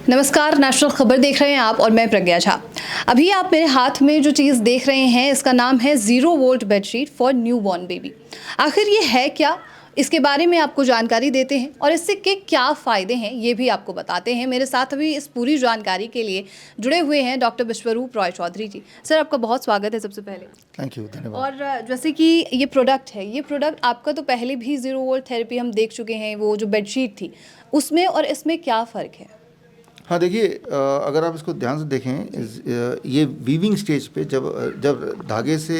नमस्कार, नेशनल खबर देख रहे हैं आप और मैं प्रज्ञा झा। अभी आप मेरे हाथ में जो चीज़ देख रहे हैं इसका नाम है 0 volt bedsheet for new born baby. आखिर ये है क्या, इसके बारे में आपको जानकारी देते हैं और इससे के क्या फ़ायदे हैं ये भी आपको बताते हैं। मेरे साथ अभी इस पूरी जानकारी के लिए जुड़े हुए हैं डॉक्टर विश्वरूप रॉय चौधरी जी। सर, आपका बहुत स्वागत है सबसे पहले। थैंक यू, धन्यवाद। और जैसे कि ये प्रोडक्ट है, ये प्रोडक्ट आपका तो पहले भी 0 वोल्ट थेरेपी हम देख चुके हैं, वो जो बेडशीट थी उसमें और इसमें क्या फ़र्क है? हाँ देखिए, अगर आप इसको ध्यान से देखें, ये वीविंग स्टेज पे जब धागे से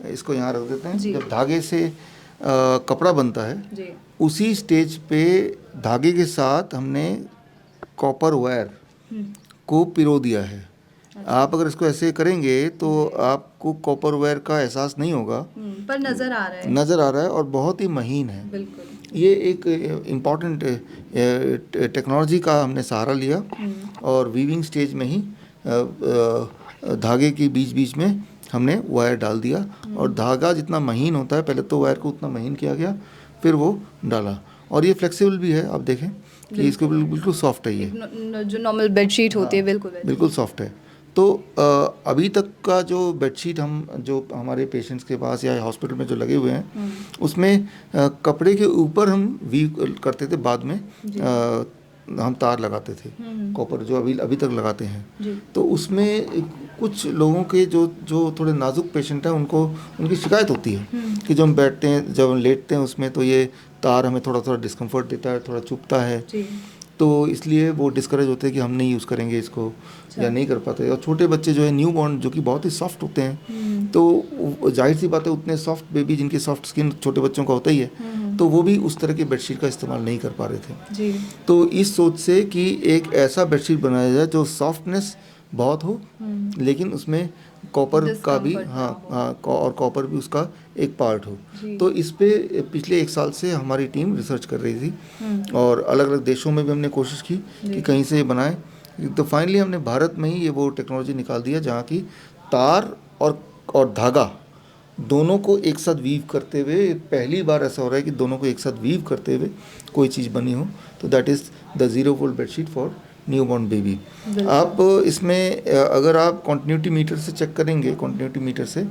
इसको यहाँ रख देते हैं, जब धागे से कपड़ा बनता है उसी स्टेज पे धागे के साथ हमने कॉपर वायर को पिरो दिया है। आप अगर इसको ऐसे करेंगे तो आपको कॉपर वायर का एहसास नहीं होगा, पर नज़र आ रहा है और बहुत ही महीन है। बिल्कुल। ये एक इम्पॉर्टेंट टेक्नोलॉजी का हमने सहारा लिया और वीविंग स्टेज में ही धागे के बीच बीच में हमने वायर डाल दिया और धागा जितना महीन होता है, पहले तो वायर को उतना महीन किया गया, फिर वो डाला। और ये फ्लेक्सिबल भी है, आप देखें कि इसको बिल्कुल सॉफ्ट है। ये जो नॉर्मल बेडशीट होती है बिल्कुल सॉफ्ट है। तो अभी तक का जो बेडशीट जो हमारे पेशेंट्स के पास या हॉस्पिटल में जो लगे हुए हैं उसमें कपड़े के ऊपर हम वीव करते थे, बाद में हम तार लगाते थे कॉपर, जो अभी तक लगाते हैं। तो उसमें कुछ लोगों के जो थोड़े नाजुक पेशेंट हैं उनकी शिकायत होती है कि जब हम बैठते हैं, जब हम लेटते हैं उसमें, तो ये तार हमें थोड़ा डिस्कम्फर्ट देता है, थोड़ा चुभता है। तो इसलिए वो डिस्करेज होते हैं कि हम नहीं यूज़ करेंगे इसको या नहीं कर पाते। और छोटे बच्चे जो है न्यू बॉर्न, जो कि बहुत ही सॉफ्ट होते हैं, तो जाहिर सी बात है उतने सॉफ्ट बेबी जिनकी सॉफ्ट स्किन छोटे बच्चों का होता ही है, तो वो भी उस तरह की बेडशीट का इस्तेमाल नहीं कर पा रहे थे। तो इस सोच से कि एक ऐसा बेडशीट बनाया जाए जो सॉफ्टनेस बहुत हो लेकिन उसमें कॉपर का भी और कॉपर भी उसका एक पार्ट हो। तो इस पे पिछले 1 साल से हमारी टीम रिसर्च कर रही थी और अलग अलग देशों में भी हमने कोशिश की कि कहीं से ये बनाए। तो फाइनली हमने भारत में ही ये वो टेक्नोलॉजी निकाल दिया जहाँ की तार और धागा दोनों को एक साथ वीव करते हुए, पहली बार ऐसा हो रहा है कि दोनों को एक साथ वीव करते हुए कोई चीज़ बनी हो। तो that is the 0 volt bedsheet for new born baby. आप इसमें अगर आप कॉन्टिन्यूटी मीटर से चेक करेंगे, कॉन्टिन्यूटी मीटर से,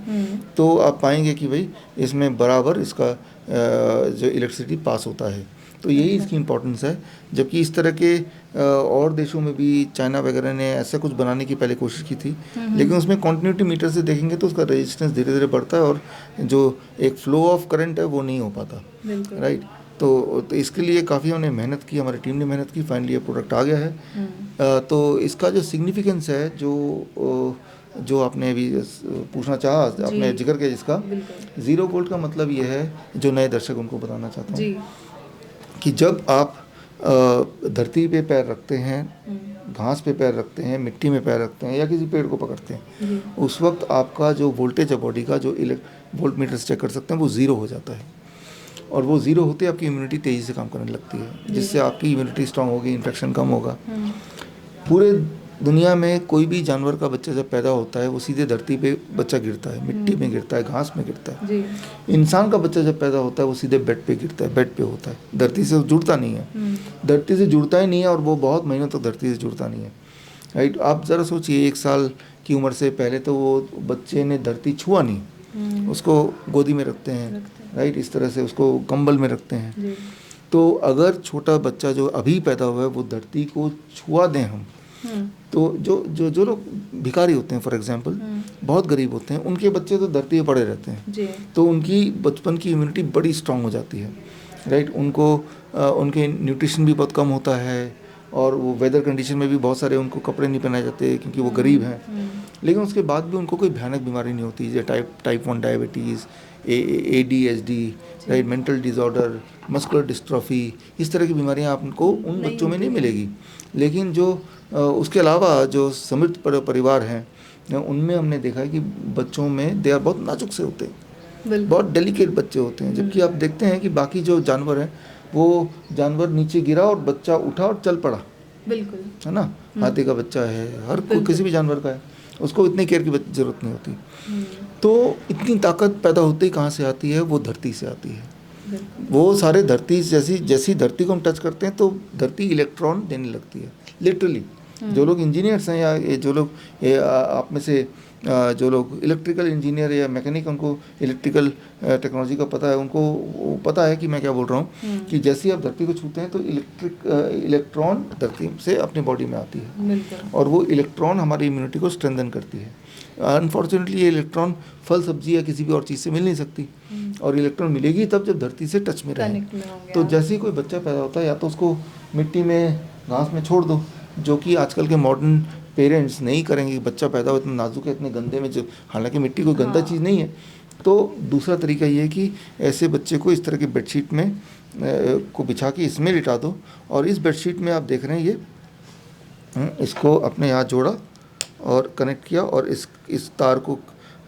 तो आप पाएंगे कि भाई इसमें बराबर इसका जो इलेक्ट्रिसिटी पास होता है। तो यही इसकी इम्पोर्टेंस है। जबकि इस तरह के और देशों में भी, चाइना वगैरह ने ऐसा कुछ बनाने की पहले कोशिश की थी, लेकिन उसमें कॉन्टिन्यूटी मीटर से देखेंगे तो उसका रेजिस्टेंस धीरे धीरे बढ़ता है और जो एक फ्लो ऑफ करंट है वो नहीं हो पाता, राइट। तो इसके लिए काफ़ी हमने मेहनत की, हमारी टीम ने मेहनत की, फाइनली ये प्रोडक्ट आ गया है। तो इसका जो सिग्निफिकेंस है, जो आपने अभी पूछना चाहा, आपने जिक्र किया जिसका, 0 वोल्ट का मतलब ये है, जो नए दर्शक उनको बताना चाहता हूँ कि जब आप धरती पे पैर रखते हैं, घास पे पैर रखते हैं, मिट्टी में पैर रखते हैं या किसी पेड़ को पकड़ते हैं, उस वक्त आपका जो वोल्टेज है बॉडी का, जो वोल्ट मीटर से चेक कर सकते हैं, वो 0 हो जाता है। और वो 0 होते आपकी इम्यूनिटी तेज़ी से काम करने लगती है, जिससे आपकी इम्यूनिटी स्ट्रांग होगी, इन्फेक्शन कम होगा। पूरे दुनिया में कोई भी जानवर का बच्चा जब पैदा होता है वो सीधे धरती पे बच्चा गिरता है, मिट्टी में गिरता है, घास में गिरता है। इंसान का बच्चा जब पैदा होता है वो सीधे बेड पे गिरता है, बेड पे होता है, धरती से जुड़ता नहीं है। धरती से जुड़ता ही नहीं है और वो बहुत महीनों तक धरती से जुड़ता नहीं है, राइट। आप ज़रा सोचिए, 1 साल की उम्र से पहले तो वो बच्चे ने धरती छुआ नहीं, उसको गोदी में रखते हैं, राइट, इस तरह से उसको कंबल में रखते हैं। तो अगर छोटा बच्चा जो अभी पैदा हुआ है वो धरती को छुआ दें हम, तो जो लोग भिखारी होते हैं, फॉर एग्जांपल, बहुत गरीब होते हैं, उनके बच्चे तो धरती पे पड़े रहते हैं, तो उनकी बचपन की इम्यूनिटी बड़ी स्ट्रांग हो जाती है, राइट। उनके न्यूट्रिशन भी बहुत कम होता है और वो वेदर कंडीशन में भी बहुत सारे उनको कपड़े नहीं पहनाए जाते क्योंकि वो गरीब हैं, लेकिन उसके बाद भी उनको कोई भयानक बीमारी नहीं होती, जैसे type 1 diabetes, ADHD, right, mental disorder, muscular dystrophy, इस तरह की बीमारियां आपको उन बच्चों में नहीं मिलेगी। लेकिन जो उसके अलावा जो समृद्ध परिवार हैं उनमें हमने देखा है कि बच्चों में दे आर बहुत नाजुक से होते हैं, बहुत डेलिकेट बच्चे होते हैं। जबकि आप देखते हैं कि बाकी जो जानवर हैं, वो जानवर नीचे गिरा और बच्चा उठा और चल पड़ा, बिल्कुल, है ना। हाथी का बच्चा है, हर कोई किसी भी जानवर का है, उसको इतनी केयर की ज़रूरत नहीं होती। तो इतनी ताकत पैदा होती कहाँ से आती है? वो धरती से आती है। वो सारे धरती जैसी धरती को हम टच करते हैं तो धरती इलेक्ट्रॉन देने लगती है, लिटरली। जो लोग इंजीनियर्स हैं या ये जो लोग आप में से जो लोग इलेक्ट्रिकल इंजीनियर या मैकेनिक, उनको इलेक्ट्रिकल टेक्नोलॉजी का पता है, उनको पता है कि मैं क्या बोल रहा हूँ कि जैसे ही आप धरती को छूते हैं तो इलेक्ट्रॉन धरती से अपनी बॉडी में आती है और वो इलेक्ट्रॉन हमारी इम्यूनिटी को स्ट्रेंथन करती है। अनफॉर्चुनेटली ये इलेक्ट्रॉन फल सब्जी या किसी भी और चीज़ से मिल नहीं सकती और इलेक्ट्रॉन मिलेगी तब जब धरती से टच में रहे। तो जैसे ही कोई बच्चा पैदा होता है या तो उसको मिट्टी में घास में छोड़ दो, जो कि आजकल के मॉडर्न पेरेंट्स नहीं करेंगे। बच्चा पैदा हो इतने नाजुक है, इतने गंदे में, जो हालांकि मिट्टी कोई गंदा चीज़ नहीं है। तो दूसरा तरीका ये है कि ऐसे बच्चे को इस तरह की बेडशीट में को बिछा के इसमें लिटा दो और इस बेडशीट में आप देख रहे हैं ये इसको अपने यहाँ जोड़ा और कनेक्ट किया और इस तार को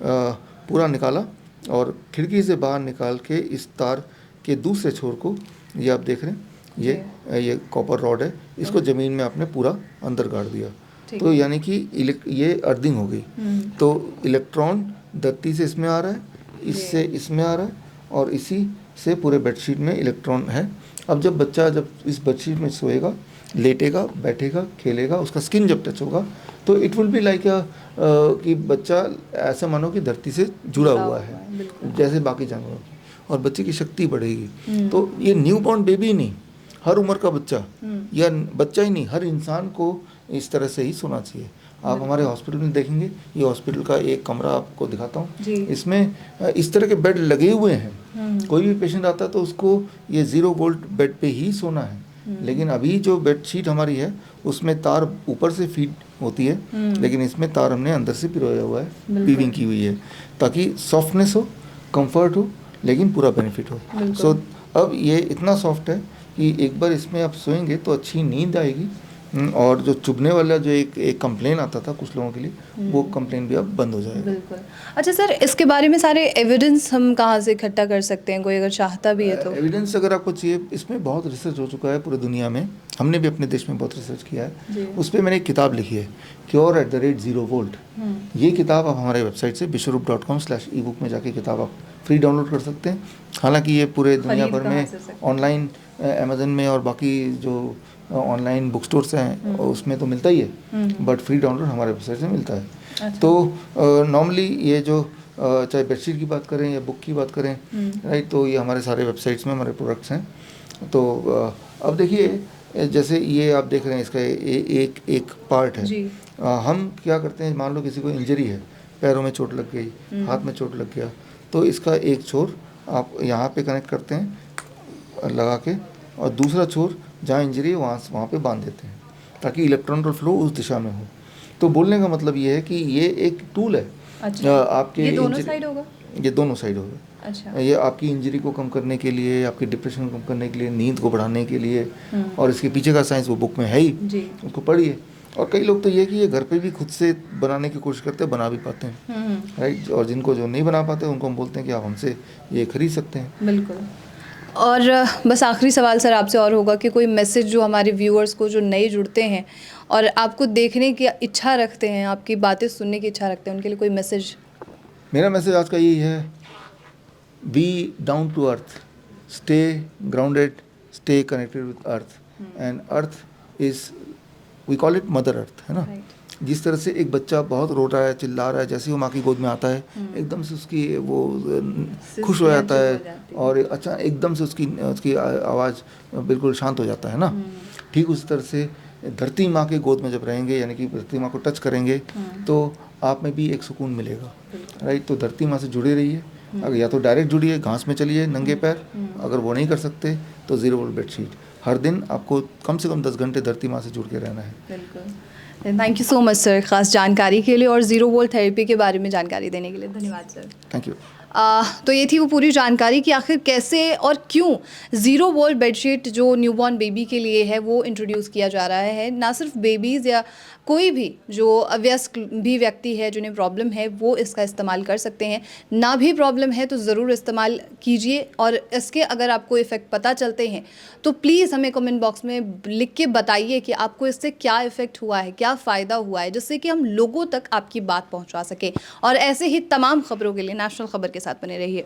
पूरा निकाला और खिड़की से बाहर निकाल के इस तार के दूसरे छोर को, ये आप देख रहे हैं, ये कॉपर रॉड है, इसको ज़मीन में आपने पूरा अंदर गाड़ दिया। तो यानी कि ये अर्थिंग हो गई। तो इलेक्ट्रॉन धरती से इसमें आ रहा है, इससे इसमें आ रहा है और इसी से पूरे बेडशीट में इलेक्ट्रॉन है। अब जब बच्चा इस बेडशीट में सोएगा, लेटेगा, बैठेगा, खेलेगा, उसका स्किन जब टच होगा तो इट विल बी लाइक कि बच्चा ऐसा मानो कि धरती से जुड़ा हुआ है जैसे बाकी जानवरों की, और बच्चे की शक्ति बढ़ेगी। तो ये न्यू बॉर्न बेबी नहीं, हर उम्र का बच्चा या बच्चा ही नहीं, हर इंसान को इस तरह से ही सोना चाहिए। आप हमारे हॉस्पिटल में देखेंगे, ये हॉस्पिटल का एक कमरा आपको दिखाता हूँ, इसमें इस तरह के बेड लगे हुए हैं। कोई भी पेशेंट आता है तो उसको ये 0 वोल्ट बेड पे ही सोना है। लेकिन अभी जो बेडशीट हमारी है उसमें तार ऊपर से फीड होती है, लेकिन इसमें तार हमने अंदर से पिरोया हुआ है, पीविंग की हुई है, ताकि सॉफ्टनेस हो, कंफर्ट हो, लेकिन पूरा बेनिफिट हो। सो अब ये इतना सॉफ्ट है कि एक बार इसमें आप सोएंगे तो अच्छी नींद आएगी और जो चुभने वाला जो एक कंप्लेन आता था कुछ लोगों के लिए, वो कंप्लेन भी अब बंद हो जाएगा। बिल्कुल। अच्छा सर, इसके बारे में सारे एविडेंस हम कहाँ से इकट्ठा कर सकते हैं, कोई अगर चाहता भी है तो? एविडेंस अगर आपको चाहिए, इसमें बहुत रिसर्च हो चुका है पूरी दुनिया में, हमने भी अपने देश में बहुत रिसर्च किया है। उस पर मैंने एक किताब लिखी है, Cure@0 volt। ये किताब आप हमारे वेबसाइट से bishwarup.com/ebook में जाके किताब आप फ्री डाउनलोड कर सकते हैं। हालांकि ये पूरे दुनिया भर में ऑनलाइन अमेजन में और बाकी जो ऑनलाइन बुक स्टोर्स हैं उसमें तो मिलता ही है, बट फ्री डाउनलोड हमारे वेबसाइट से मिलता है। अच्छा। तो नॉर्मली ये जो चाहे बेडशीट की बात करें या बुक की बात करें, राइट, तो ये हमारे सारे वेबसाइट्स में हमारे प्रोडक्ट्स हैं। तो अब देखिए, जैसे ये आप देख रहे हैं, इसका एक पार्ट है। हम क्या करते हैं, मान लो किसी को इंजरी है, पैरों में चोट लग गई, हाथ में चोट लग गया, तो इसका एक छोर आप यहाँ पे कनेक्ट करते हैं लगा के, और दूसरा छोर जहाँ इंजरी है वहाँ पे बांध देते हैं, ताकि इलेक्ट्रॉन का फ्लो उस दिशा में हो। तो बोलने का मतलब ये है कि ये एक टूल है। अच्छा। आपके ये दोनों साइड होगा? ये दोनों साइड होगा। अच्छा। ये आपकी इंजरी को कम करने के लिए, आपकी डिप्रेशन को कम करने के लिए, नींद को बढ़ाने के लिए, और इसके पीछे का साइंस वो बुक में है ही, उसको पढ़िए। और कई लोग तो ये कि ये घर पे भी खुद से बनाने की कोशिश करते हैं, बना भी पाते हैं, राइट। और जिनको जो नहीं बना पाते उनको हम बोलते हैं कि आप हमसे ये खरीद सकते हैं। बिल्कुल। और बस आखिरी सवाल सर आपसे और होगा कि कोई मैसेज जो हमारे व्यूअर्स को, जो नए जुड़ते हैं और आपको देखने की इच्छा रखते हैं, आपकी बातें सुनने की इच्छा रखते हैं, उनके लिए कोई मैसेज? मेरा मैसेज आज का यही है, be down to earth, stay grounded, stay connected with earth, and earth is, we call it mother earth, है ना। जिस तरह से एक बच्चा बहुत रो रहा है, चिल्ला रहा है, जैसे ही वो माँ की गोद में आता है, एकदम से उसकी वो खुश हो जाता है और अच्छा एकदम से उसकी आवाज़ बिल्कुल शांत हो जाता है ना। ठीक उसी तरह से धरती माँ के गोद में जब रहेंगे, यानी कि धरती माँ को टच करेंगे, तो आप में भी एक सुकून मिलेगा, राइट। तो धरती माँ से जुड़े रहिए, अगर या तो डायरेक्ट जुड़िए, घास में चलिए नंगे पैर, अगर वो नहीं कर सकते तो 0 वोल्ट बेडशीट, हर दिन आपको कम से कम 10 घंटे धरती माँ से जुड़ के रहना है। बिल्कुल। Thank you so much sir, खास जानकारी के लिए और 0 वोल्ट थेरेपी के बारे में जानकारी देने के लिए धन्यवाद सर। Thank you. तो ये थी वो पूरी जानकारी कि आखिर कैसे और क्यों 0 वोल्ट बेडशीट जो न्यूबॉर्न बेबी के लिए है वो इंट्रोड्यूस किया जा रहा है। ना सिर्फ बेबीज़ या कोई भी जो अवयस्क भी व्यक्ति है जिन्हें प्रॉब्लम है वो इसका इस्तेमाल कर सकते हैं, ना भी प्रॉब्लम है तो ज़रूर इस्तेमाल कीजिए। और इसके अगर आपको इफ़ेक्ट पता चलते हैं तो प्लीज़ हमें कमेंट बॉक्स में लिख के बताइए कि आपको इससे क्या इफ़ेक्ट हुआ है, क्या फ़ायदा हुआ है, जिससे कि हम लोगों तक आपकी बात पहुँचा सकें। और ऐसे ही तमाम खबरों के लिए नेशनल खबर के साथ बने रहिए।